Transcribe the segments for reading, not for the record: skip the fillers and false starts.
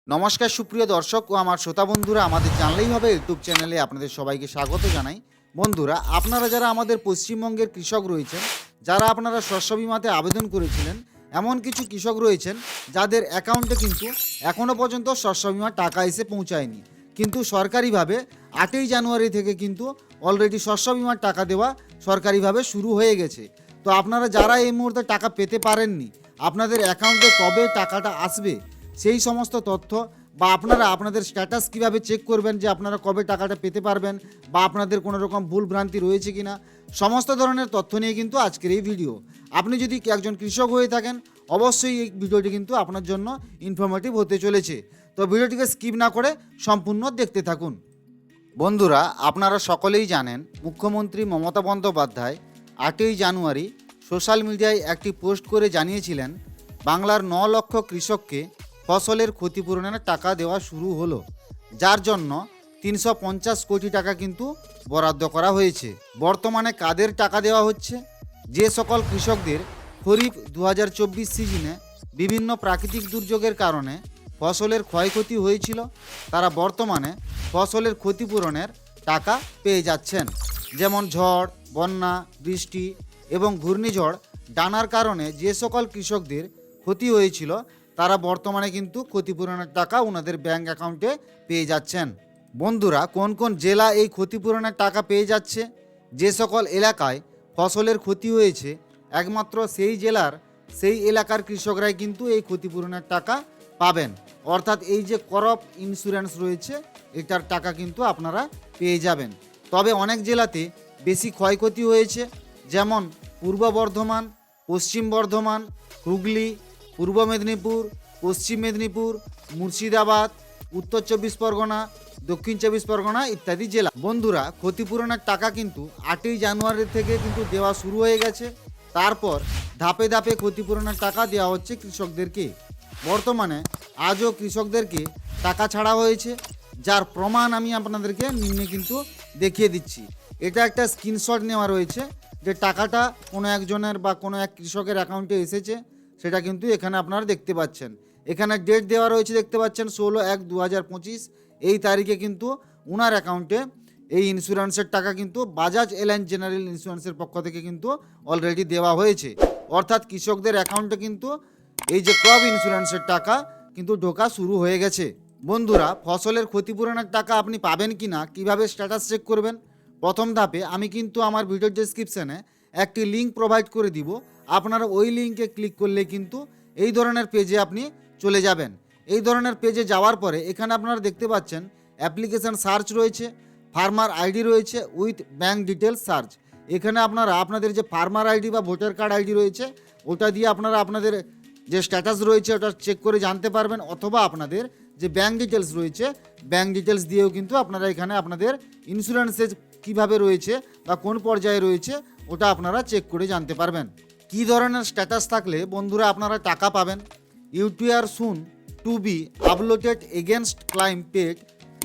নমস্কার সুপ্রিয় দর্শক ও আমার শ্রোতা বন্ধুরা, আমাদের জানলেই হবে ইউটিউব চ্যানেলে আপনাদের সবাইকে স্বাগত জানাই। বন্ধুরা, আপনারা যারা আমাদের পশ্চিমবঙ্গের কৃষক রয়েছেন, যারা আপনারা শস্য বিমাতে আবেদন করেছিলেন, এমন কিছু কৃষক রয়েছেন যাদের অ্যাকাউন্টে কিন্তু এখনও পর্যন্ত শস্য বিমার টাকা এসে পৌঁছায়নি, কিন্তু সরকারিভাবে 8ই জানুয়ারি থেকে কিন্তু অলরেডি শস্য বিমার টাকা দেওয়া সরকারিভাবে শুরু হয়ে গেছে। তো আপনারা যারা এই মুহূর্তে টাকা পেতে পারেননি, আপনাদের অ্যাকাউন্টে কবে টাকাটা আসবে সেই সমস্ত তথ্য বা আপনারা আপনাদের স্ট্যাটাস কিভাবে চেক করবেন যে আপনারা কবে টাকাটা পেতে পারবেন বা আপনাদের কোনো রকম ভুল ভ্রান্তি রয়েছে কিনা, সমস্ত ধরনের তথ্য নিয়ে কিন্তু আজকের এই ভিডিও। আপনি যদি একজন কৃষক হয়ে থাকেন, অবশ্যই এই ভিডিওটি কিন্তু আপনার জন্য ইনফরমেটিভ হতে চলেছে। তো ভিডিওটিকে স্কিপ না করে সম্পূর্ণ দেখতে থাকুন। বন্ধুরা, আপনারা সকলেই জানেন মুখ্যমন্ত্রী মমতা বন্দ্যোপাধ্যায় 8ই জানুয়ারি সোশ্যাল মিডিয়ায় একটি পোস্ট করে জানিয়েছিলেন বাংলার 9 লক্ষ কৃষককে ফসলের ক্ষতিপূরণের টাকা দেওয়া শুরু হলো, যার জন্য 350 কোটি টাকা কিন্তু বরাদ্দ করা হয়েছে। বর্তমানে কাদের টাকা দেওয়া হচ্ছে? যে সকল কৃষকদের খরিফ 2024 সিজনে বিভিন্ন প্রাকৃতিক দুর্যোগের কারণে ফসলের ক্ষয়ক্ষতি হয়েছিল, তারা বর্তমানে ফসলের ক্ষতিপূরণের টাকা পেয়ে যাচ্ছেন। যেমন ঝড়, বন্যা, বৃষ্টি এবং ঘূর্ণিঝড় ডানার কারণে যে সকল কৃষকদের ক্ষতি হয়েছিল, তারা বর্তমানে কিন্তু ক্ষতিপূরণের টাকা ওনাদের ব্যাংক অ্যাকাউন্টে পেয়ে যাচ্ছেন। বন্ধুরা, কোন কোন জেলা এই ক্ষতিপূরণের টাকা পেয়ে যাচ্ছে? যে সকল এলাকায় ফসলের ক্ষতি হয়েছে, একমাত্র সেই জেলার সেই এলাকার কৃষকরাই কিন্তু এই ক্ষতিপূরণের টাকা পাবেন। অর্থাৎ এই যে ক্রপ ইন্স্যুরেন্স রয়েছে, এটার টাকা কিন্তু আপনারা পেয়ে যাবেন। তবে অনেক জেলাতে বেশি ক্ষয়ক্ষতি হয়েছে, যেমন পূর্ব বর্ধমান, পশ্চিম বর্ধমান, হুগলি, পূর্ব মেদিনীপুর, পশ্চিম মেদিনীপুর, মুর্শিদাবাদ, উত্তর 24 পরগনা, দক্ষিণ 24 পরগনা ইত্যাদি জেলা। বন্ধুরা, ক্ষতিপূরণের টাকা কিন্তু 8ই জানুয়ারি থেকে কিন্তু দেওয়া শুরু হয়ে গেছে। তারপর ধাপে ধাপে ক্ষতিপূরণের টাকা দেওয়া হচ্ছে কৃষকদেরকে। বর্তমানে আজও কৃষকদেরকে টাকা ছাড়া হয়েছে, যার প্রমাণ আমি আপনাদেরকে নিম্নে কিন্তু দেখিয়ে দিচ্ছি। এটা একটা স্ক্রিনশট নেওয়া রয়েছে যে টাকাটা কোনো একজনের বা কোনো এক কৃষকের অ্যাকাউন্টে এসেছে, সেটা কিন্তু এখানে আপনারা দেখতে পাচ্ছেন। এখানে ডেট দেওয়া রয়েছে, দেখতে পাচ্ছেন 16/1/2025। এই তারিখে কিন্তু ওনার অ্যাকাউন্টে এই ইন্স্যুরেন্সের টাকা কিন্তু বাজাজ এলায়েন্স জেনারেল ইন্স্যুরেন্সের পক্ষ থেকে কিন্তু অলরেডি দেওয়া হয়েছে। অর্থাৎ কৃষকদের অ্যাকাউন্টে কিন্তু এই যে ক্রপ ইন্স্যুরেন্সের টাকা কিন্তু ঢোকা শুরু হয়ে গেছে। বন্ধুরা, ফসলের ক্ষতিপূরণের টাকা আপনি পাবেন কি না, কীভাবে স্ট্যাটাস চেক করবেন? প্রথম ধাপে আমি কিন্তু আমার ভিডিওর ডেসক্রিপশানে একটি লিঙ্ক প্রোভাইড করে দিব। আপনারা ওই লিঙ্কে ক্লিক করলে কিন্তু এই ধরনের পেজে আপনি চলে যাবেন। এই ধরনের পেজে যাওয়ার পরে এখানে আপনারা দেখতে পাচ্ছেন অ্যাপ্লিকেশান সার্চ রয়েছে, ফার্মার আইডি রয়েছে উইথ ব্যাঙ্ক ডিটেলস সার্চ। এখানে আপনারা আপনাদের যে ফার্মার আইডি বা ভোটার কার্ড আইডি রয়েছে, ওটা দিয়ে আপনারা আপনাদের যে স্ট্যাটাস রয়েছে ওটা চেক করে জানতে পারবেন, অথবা আপনাদের যে ব্যাঙ্ক ডিটেলস রয়েছে, ব্যাঙ্ক ডিটেলস দিয়েও কিন্তু আপনারা এখানে আপনাদের ইন্স্যুরেন্সের কীভাবে রয়েছে বা কোন পর্যায়ে রয়েছে ওটা আপনারা চেক করে জানতে পারবেন। কী ধরনের স্ট্যাটাস থাকলে বন্ধুরা আপনারা টাকা পাবেন? UTR soon to be uploaded against claim paid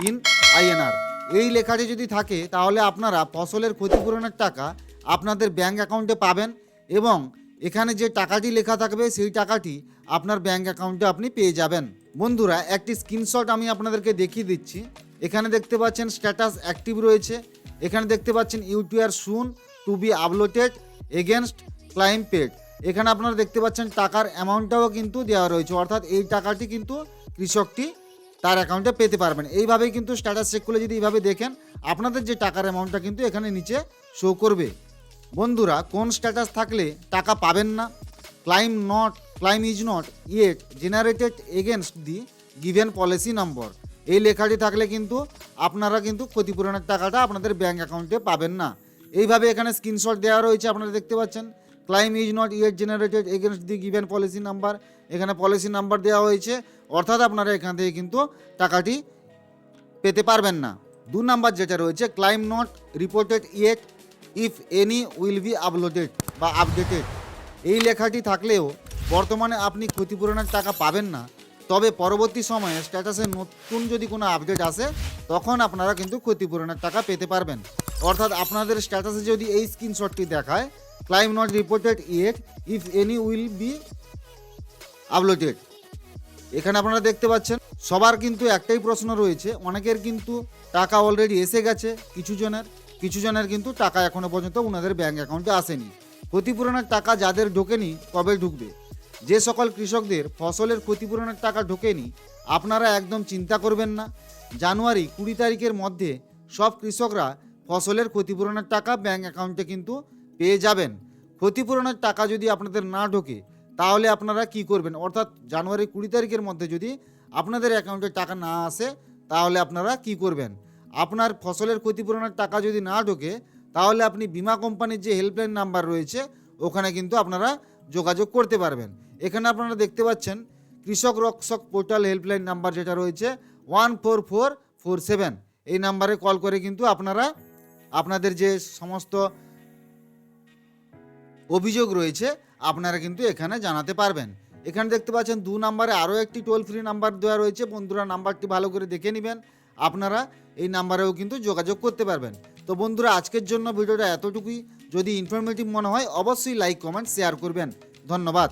in INR, এই লেখাটি যদি থাকে তাহলে আপনারা ফসলের ক্ষতিপূরণের টাকা আপনাদের ব্যাঙ্ক অ্যাকাউন্টে পাবেন, এবং এখানে যে টাকাটি লেখা থাকবে সেই টাকাটি আপনার ব্যাঙ্ক অ্যাকাউন্টে আপনি পেয়ে যাবেন। বন্ধুরা, একটি স্ক্রিনশট আমি আপনাদেরকে দেখিয়ে দিচ্ছি। এখানে দেখতে পাচ্ছেন স্ট্যাটাস অ্যাক্টিভ রয়েছে, এখানে দেখতে পাচ্ছেন UTR soon to be uploaded against claim paid. এখানে আপনারা দেখতে পাচ্ছেন টাকার অ্যামাউন্টটাও কিন্তু দেওয়া রয়েছে, অর্থাৎ এই টাকাটি কিন্তু কৃষকটি তার অ্যাকাউন্টে পেতে পারবেন। এইভাবেই কিন্তু স্ট্যাটাস চেক করলে যদি এইভাবে দেখেন, আপনাদের যে টাকার অ্যামাউন্টটা কিন্তু এখানে নিচে শো করবে। বন্ধুরা, কোন স্ট্যাটাস থাকলে টাকা পাবেন না? Claim is not yet generated against the given policy number, এই লেখাটি থাকলে কিন্তু আপনারা কিন্তু ক্ষতিপূরণের টাকাটা আপনাদের ব্যাঙ্ক অ্যাকাউন্টে পাবেন না। এইভাবে এখানে স্ক্রিনশট দেওয়া রয়েছে, আপনারা দেখতে পাচ্ছেন claim is not yet generated against the given policy number. এখানে পলিসি নাম্বার দেওয়া হয়েছে, অর্থাৎ আপনারা এখান থেকে কিন্তু টাকাটি পেতে পারবেন না। 2 নাম্বার যেটা রয়েছে claim not reported yet if any will be uploaded বা আপডেটেড, এই লেখাটি থাকলেও বর্তমানে আপনি ক্ষতিপূরণের টাকা পাবেন না। তবে পরবর্তী সময়ে স্ট্যাটাসে নতুন যদি কোনো আপডেট আসে, তখন আপনারা কিন্তু ক্ষতিপূরণের টাকা পেতে পারবেন। অর্থাৎ আপনাদের স্ট্যাটাসে যদি এই স্ক্রিনশটটি দেখায় claim not reported yet if any will be uploaded, এখানে আপনারা দেখতে পাচ্ছেন সবার কিন্তু একটাই প্রশ্ন রয়েছে, অনেকের কিন্তু টাকা অলরেডি এসে গেছে, কিছু জনের কিন্তু টাকা এখনো পর্যন্ত ওনাদের ব্যাংক অ্যাকাউন্টে আসেনি। ক্ষতিপূরণের টাকা যাদের ঢোকেনি কবে ঢুকবে? যে সকল কৃষকদের ফসলের ক্ষতিপূরণের টাকা ঢোকেনি আপনারা একদম চিন্তা করবেন না। জানুয়ারি 20 তারিখের মধ্যে সব কৃষকরা ফসলের ক্ষতিপূরণের টাকা ব্যাংক অ্যাকাউন্টে কিন্তু পেয়ে যাবেন। ক্ষতিপূরণের টাকা যদি আপনাদের না ঢোকে তাহলে আপনারা কি করবেন? অর্থাৎ জানুয়ারি 20 তারিখের মধ্যে যদি আপনাদের অ্যাকাউন্টে টাকা না আসে তাহলে আপনারা কি করবেন? আপনার ফসলের ক্ষতিপূরণের টাকা যদি না ঢোকে তাহলে আপনি বিমা কোম্পানির যে হেল্পলাইন নাম্বার রয়েছে ওখানে কিন্তু আপনারা যোগাযোগ করতে পারবেন। এখানে আপনারা দেখতে পাচ্ছেন কৃষক রক্ষক পোর্টাল হেল্পলাইন নাম্বার যেটা রয়েছে 14447, এই নাম্বারে কল করে কিন্তু আপনারা আপনাদের যে সমস্ত অভিযোগ রয়েছে আপনারা কিন্তু এখানে জানাতে পারবেন। এখানে দেখতে পাচ্ছেন 2 নম্বরে আরও একটি টোল ফ্রি নাম্বার দেওয়া রয়েছে। বন্ধুরা নাম্বারটি ভালো করে দেখে নেবেন, আপনারা এই নাম্বারেও কিন্তু যোগাযোগ করতে পারবেন। তো বন্ধুরা আজকের জন্য ভিডিওটা এতটুকুই। যদি ইনফরমেটিভ মনে হয় অবশ্যই লাইক কমেন্ট শেয়ার করবেন। ধন্যবাদ।